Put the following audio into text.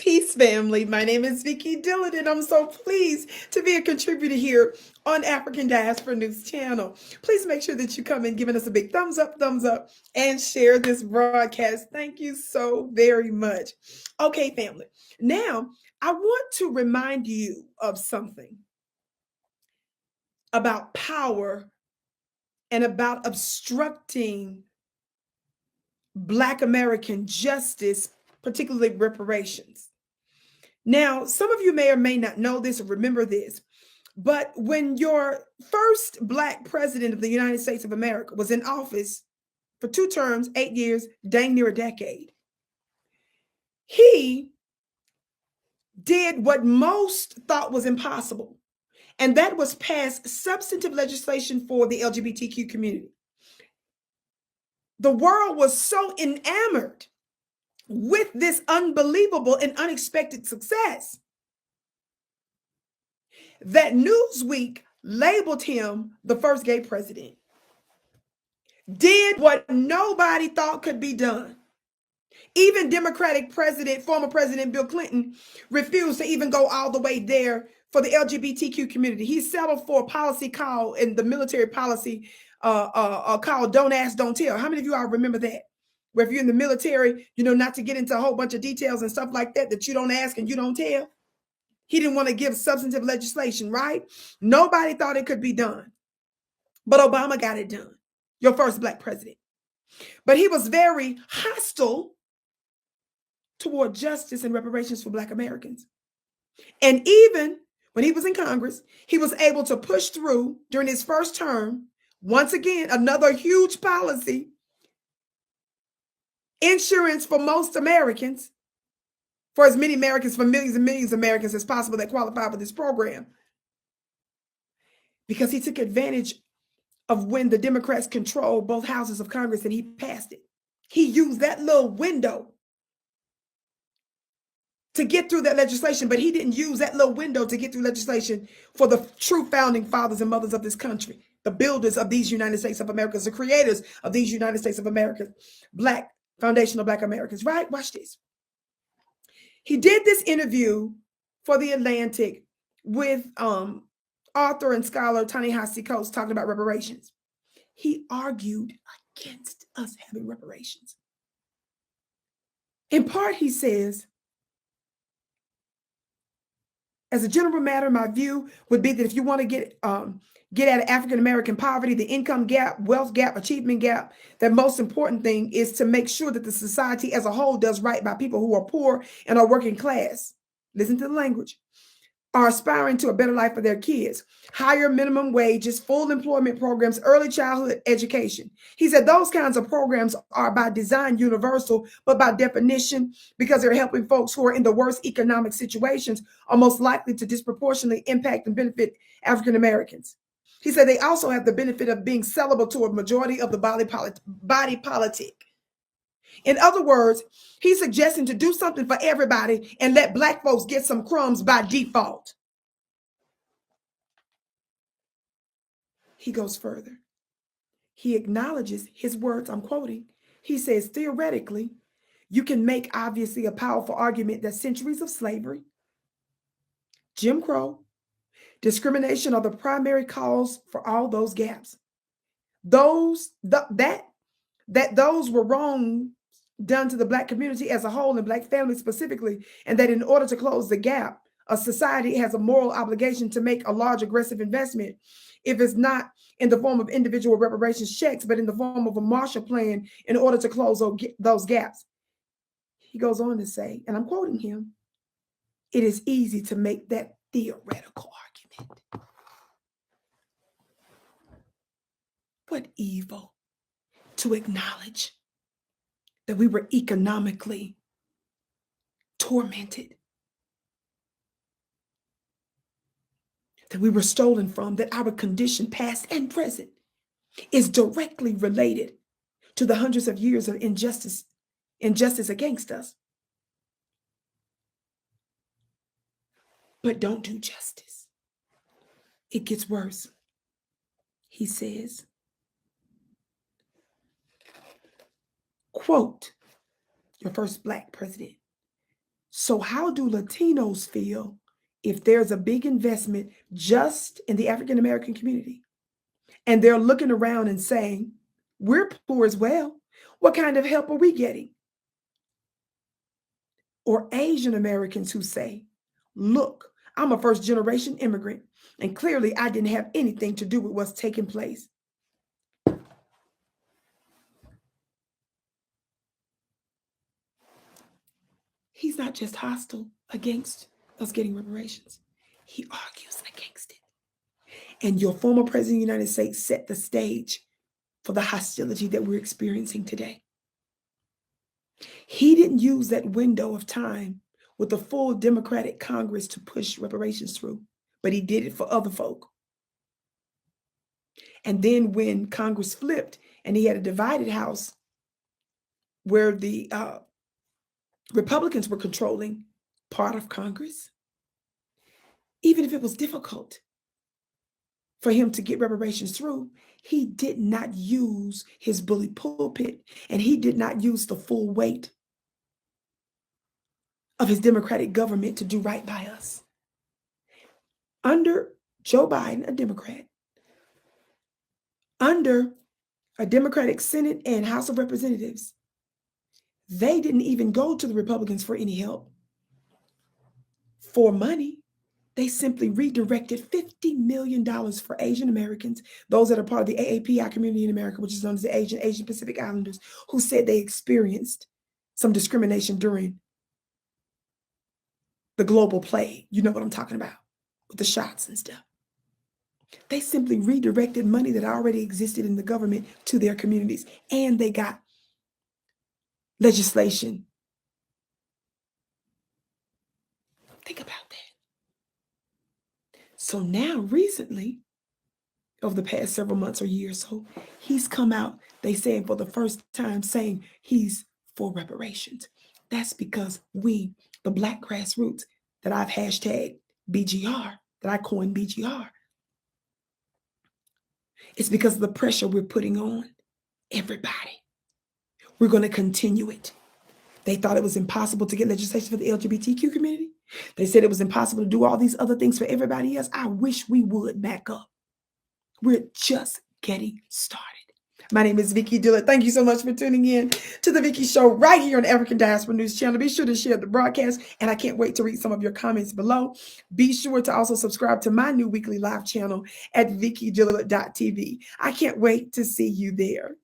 Peace, family. My name is Vicki Dillard, and I'm so pleased to be a contributor here on African Diaspora News Channel. Please make sure that you come in giving us a big thumbs up, and share this broadcast. Thank you so very much. Okay, family. Now, I want to remind you of something about power and about obstructing Black American justice, particularly reparations. Now, some of you may or may not know this or remember this, but when your first Black president of the United States of America was in office for 2 terms, 8 years, dang near a decade, he did what most thought was impossible, and that was pass substantive legislation for the LGBTQ community. The world was so enamored with this unbelievable and unexpected success that Newsweek labeled him the first gay president. Did what nobody thought could be done. Even Democratic former President Bill Clinton refused to even go all the way there for the LGBTQ community. He settled for a policy called, in the military policy, called Don't Ask, Don't Tell. How many of you all remember that? Where if you're in the military, not to get into a whole bunch of details and stuff like that, that you don't ask and you don't tell. He didn't want to give substantive legislation, right? Nobody thought it could be done. But Obama got it done, your first Black president. But he was very hostile toward justice and reparations for Black Americans. And even when he was in Congress, he was able to push through during his first term, once again, another huge policy, insurance for most Americans, for as many Americans, for millions and millions of Americans as possible that qualify for this program. Because he took advantage of when the Democrats controlled both houses of Congress and he passed it. He used that little window to get through that legislation, but he didn't use that little window to get through legislation for the true founding fathers and mothers of this country, the builders of these United States of America, the creators of these United States of America, foundational Black Americans, right? Watch this. He did this interview for The Atlantic with author and scholar Ta-Nehisi Coates talking about reparations. He argued against us having reparations. In part, he says, as a general matter, my view would be that if you want to get at African American poverty, the income gap, wealth gap, achievement gap, the most important thing is to make sure that the society as a whole does right by people who are poor and are working class. Listen to the language. Are aspiring to a better life for their kids, higher minimum wages, full employment programs, early childhood education. He said those kinds of programs are by design universal, but by definition, because they're helping folks who are in the worst economic situations, are most likely to disproportionately impact and benefit African Americans. He said they also have the benefit of being sellable to a majority of the body politic. In other words, he's suggesting to do something for everybody and let Black folks get some crumbs by default. He goes further. He acknowledges his words, I'm quoting. He says, theoretically, you can make obviously a powerful argument that centuries of slavery, Jim Crow, discrimination are the primary cause for all those gaps. Those were wrong done to the Black community as a whole and Black families specifically, and that in order to close the gap, a society has a moral obligation to make a large aggressive investment, if it's not in the form of individual reparations checks, but in the form of a Marshall Plan in order to close those gaps. He goes on to say, and I'm quoting him, it is easy to make that theoretical argument. What evil to acknowledge that we were economically tormented, that we were stolen from, that our condition, past and present, is directly related to the hundreds of years of injustice against us. But don't do justice. It gets worse. He says, quote, your first Black president So how do Latinos feel if there's a big investment just in the African American community and they're looking around and saying, we're poor as well. What kind of help are we getting? Or Asian Americans who say, look, I'm a first generation immigrant, and clearly I didn't have anything to do with what's taking place. He's not just hostile against us getting reparations, he argues against it. And your former president of the United States set the stage for the hostility that we're experiencing today. He didn't use that window of time with a full Democratic Congress to push reparations through, but he did it for other folk. And then when Congress flipped and he had a divided House where the Republicans were controlling part of Congress, even if it was difficult for him to get reparations through, he did not use his bully pulpit and he did not use the full weight of his Democratic government to do right by us. Under Joe Biden, a Democrat, under a Democratic Senate and House of Representatives, they didn't even go to the Republicans for any help for money. They simply redirected $50 million for Asian Americans, those that are part of the AAPI community in America, which is known as the Asian Pacific Islanders, who said they experienced some discrimination during the global plague. You know what I'm talking about, with the shots and stuff. They simply redirected money that already existed in the government to their communities, and they got legislation. Think about that. So now, recently, over the past several months or years, so he's come out, they say for the first time, saying he's for reparations. That's because we, the Black grassroots, that I've hashtag BGR, that I coined BGR, it's because of the pressure we're putting on everybody. We're going to continue it. They thought it was impossible to get legislation for the LGBTQ community. They said it was impossible to do all these other things for everybody else. I wish we would back up. We're just getting started. My name is Vicki Dillard. Thank you so much for tuning in to the Vicki Show right here on the African Diaspora News Channel. Be sure to share the broadcast, and I can't wait to read some of your comments below. Be sure to also subscribe to my new weekly live channel at vickydillard.tv. I can't wait to see you there.